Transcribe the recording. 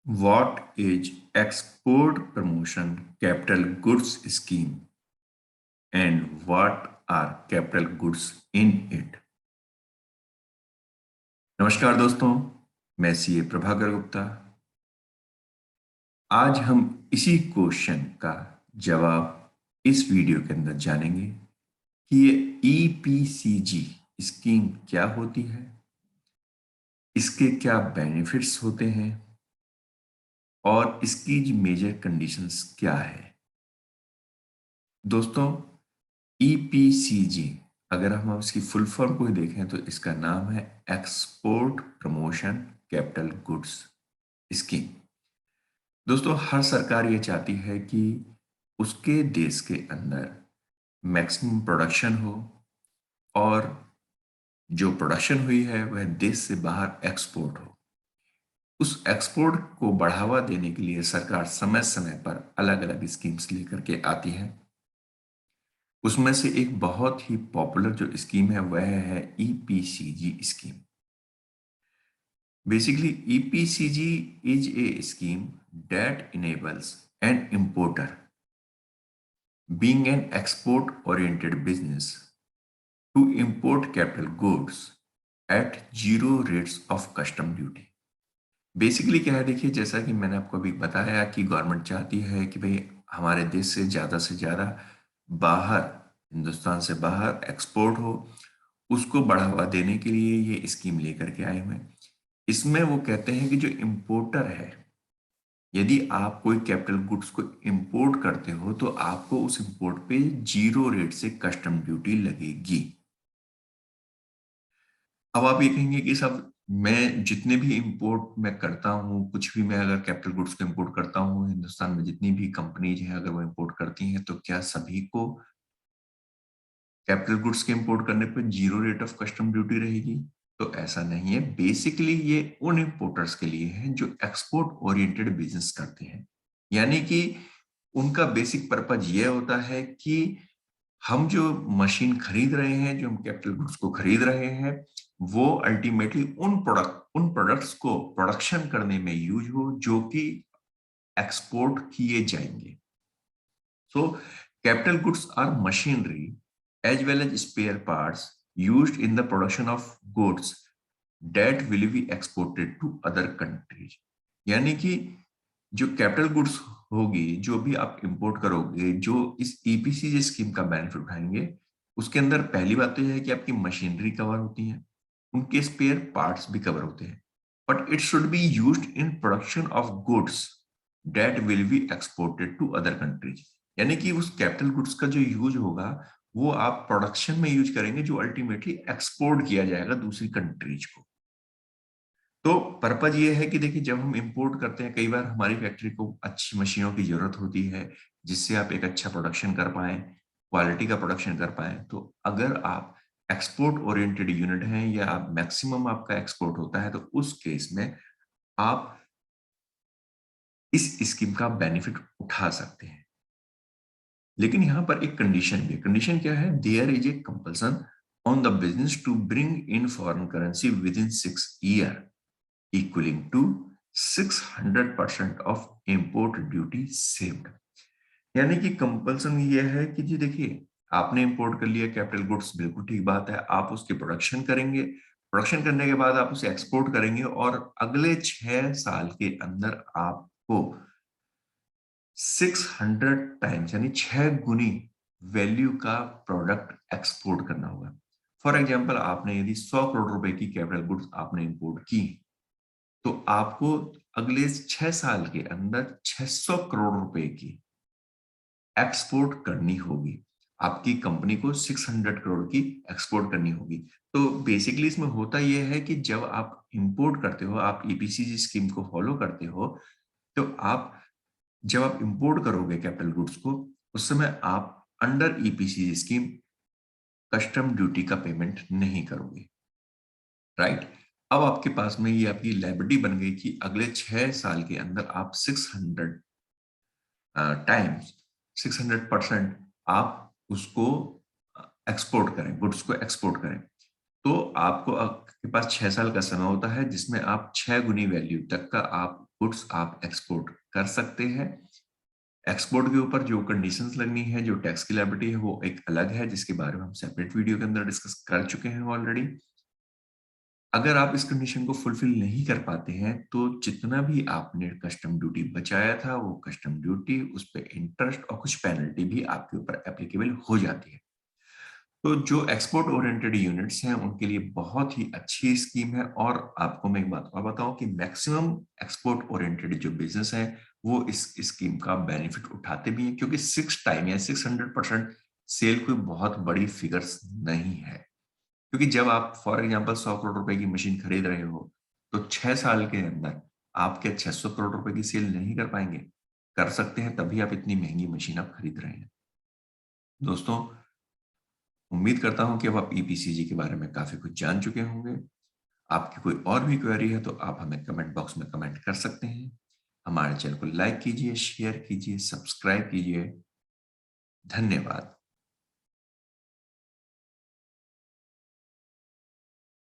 What is Export Promotion Capital Goods Scheme and what are capital goods in it? नमस्कार दोस्तों, मैं CA Prabhakar Gupta. आज हम इसी क्वेश्चन का जवाब इस वीडियो के अंदर जानेंगे कि ये ईपीसीजी स्कीम क्या होती है, इसके क्या बेनिफिट्स होते हैं और इसकी जो मेजर कंडीशंस क्या है। दोस्तों, ईपीसीजी अगर हम इसकी फुल फॉर्म को ही देखें तो इसका नाम है export promotion capital goods scheme. दोस्तों, हर सरकार ये चाहती है कि उसके देश के अंदर मैक्सिमम प्रोडक्शन हो और जो प्रोडक्शन हुई है वह देश से बाहर एक्सपोर्ट हो। उस एक्सपोर्ट को बढ़ावा देने के लिए सरकार समय समय पर अलग अलग स्कीम्स लेकर के आती है। उसमें से एक बहुत ही पॉपुलर जो स्कीम है वह है EPCG scheme. Basically EPCG is a scheme that enables an importer being an export oriented business to import capital goods at zero rates of custom duty। Basically क्या है, देखिए, जैसा कि मैंने आपको अभी बताया कि गवर्नमेंट चाहती है कि भाई हमारे देश से ज़्यादा बाहर, हिंदुस्तान से बाहर एक्सपोर्ट हो। उसको बढ़ावा देने के लिए ये स्कीम लेकर के आए हुए हैं। इसमें वो कहते हैं कि जो इम्पोर्टर है, यदि आप कोई कैपिटल गुड्स को इंपोर्ट करते हो तो आपको उस इंपोर्ट पे 0 रेट से कस्टम ड्यूटी लगेगी। अब आप ये कहेंगे कि सब मैं जितने भी इंपोर्ट मैं करता हूँ, कुछ भी मैं अगर कैपिटल गुड्स को इंपोर्ट करता हूँ, हिंदुस्तान में जितनी भी कंपनीज हैं अगर वो इंपोर्ट करती हैं तो क्या सभी को कैपिटल गुड्स के इंपोर्ट करने पे 0 रेट ऑफ कस्टम ड्यूटी रहेगी? तो ऐसा नहीं है। बेसिकली ये उन इंपोर्टर्स के लिए है जो एक्सपोर्ट ओरिएंटेड बिजनेस करते हैं, यानी कि उनका बेसिक पर्पज ये होता है कि हम जो मशीन खरीद रहे हैं, जो हम कैपिटल गुड्स को खरीद रहे हैं, वो अल्टीमेटली उन प्रोडक्ट्स को प्रोडक्शन करने में यूज हो जो कि एक्सपोर्ट किए जाएंगे। So capital goods or machinery as well as spare parts used in the production of goods that will be exported to other countries। यानी कि जो कैपिटल गुड्स होगी, जो भी आप इंपोर्ट करोगे, जो इस ईपीसीजी स्कीम का बेनिफिट उठाएंगे, उसके अंदर पहली बात तो यह है कि आपकी मशीनरी कवर होती है, उनके स्पेयर पार्ट्स भी कवर होते हैं, but it should be used in production of goods that will be exported to other countries. यानी कि उस कैपिटल गुड्स का जो यूज होगा वो आप प्रोडक्शन में यूज करेंगे जो अल्टीमेटली एक्सपोर्ट किया जाएगा दूसरी कंट्रीज को। तो पर्पज ये है कि देखिए, जब हम इंपोर्ट करते हैं, कई बार हमारी फैक्ट्री को अच्छी मशीनों की जरूरत होती है जिससे आप एक अच्छा प्रोडक्शन कर पाए, क्वालिटी का प्रोडक्शन कर पाए। तो अगर आप एक्सपोर्ट ओरिएंटेड यूनिट हैं या आप मैक्सिमम आपका एक्सपोर्ट होता है तो उस केस में आप इस स्कीम का बेनिफिट उठा सकते हैं। लेकिन यहां पर एक कंडीशन भी है। कंडीशन क्या है? There is a compulsion on the business to bring in foreign currency within 6 year equalling to 600% of import duty saved. यानी कि कंपल्सन ये है कि जी देखिए, आपने इंपोर्ट कर लिया कैपिटल गुड्स, बिल्कुल ठीक बात है, आप उसकी प्रोडक्शन करेंगे, प्रोडक्शन करने के बाद आप उसे एक्सपोर्ट करेंगे और अगले 6 साल के अंदर आपको 600 टाइम्स यानी 6 गुनी वैल्यू का प्रोडक्ट एक्सपोर्ट करना होगा। फॉर एग्जाम्पल, आपने यदि 100 करोड़ रुपए की कैपिटल गुड्स आपने इंपोर्ट की तो आपको अगले 6 साल के अंदर 600 करोड़ रुपए की एक्सपोर्ट करनी होगी। आपकी कंपनी को 600 करोड़ की एक्सपोर्ट करनी होगी। तो बेसिकली इसमें होता यह है कि जब आप इंपोर्ट करते हो, आप ईपीसीजी स्कीम को फॉलो करते हो, तो आप जब आप इंपोर्ट करोगे कैपिटल गुड्स को, उस समय आप under EPCG scheme custom duty का पेमेंट नहीं करोगे, राइट? अब आपके पास में ये आपकी लायबिलिटी बन गई कि अगले 6 साल के अंदर आप 600 टाइम्स 600% आप उसको एक्सपोर्ट करें, गुड्स को एक्सपोर्ट करें। तो आपको आपके पास 6 साल का समय होता है जिसमें आप 6 गुनी वैल्यू तक का आप गुड्स आप एक्सपोर्ट कर सकते हैं। एक्सपोर्ट के ऊपर जो कंडीशंस लगनी है, जो टैक्स की लायबिलिटी है, वो एक अलग है, जिसके बारे में हम सेपरेट वीडियो के अंदर डिस्कस कर चुके हैं ऑलरेडी। अगर आप इस कंडीशन को फुलफिल नहीं कर पाते हैं, तो जितना भी आपने कस्टम ड्यूटी बचाया था, वो कस्टम ड्यूटी, उस पे इंटरेस्ट और कुछ पेनल्टी भी आपके ऊपर एप्लीकेबल हो जाती है। तो जो एक्सपोर्ट ओरिएंटेड यूनिट्स हैं, उनके लिए बहुत ही अच्छी स्कीम है। और आपको मैं एक बात और बताऊं कि मैक्सिमम एक्सपोर्ट ओरिएंटेड जो बिजनेस है, वो इस स्कीम का बेनिफिट उठाते भी हैं, क्योंकि 6 टाइम या 600% सेल कोई बहुत बड़ी फिगर्स नहीं है। क्योंकि जब आप फॉर एग्जांपल 100 करोड़ रुपए की मशीन खरीद रहे हो, तो 6 साल के अंदर आप क्या 600 करोड़ रुपए की सेल नहीं कर पाएंगे? कर सकते हैं, तभी आप इतनी महंगी मशीन आप खरीद रहे हैं। दोस्तों, उम्मीद करता हूं कि अब आप ईपीसीजी के बारे में काफी कुछ जान चुके होंगे। आपकी कोई और भी क्वेरी है तो आप हमें कमेंट बॉक्स में कमेंट कर सकते हैं। हमारे चैनल को लाइक कीजिए, शेयर कीजिए, सब्सक्राइब कीजिए। धन्यवाद।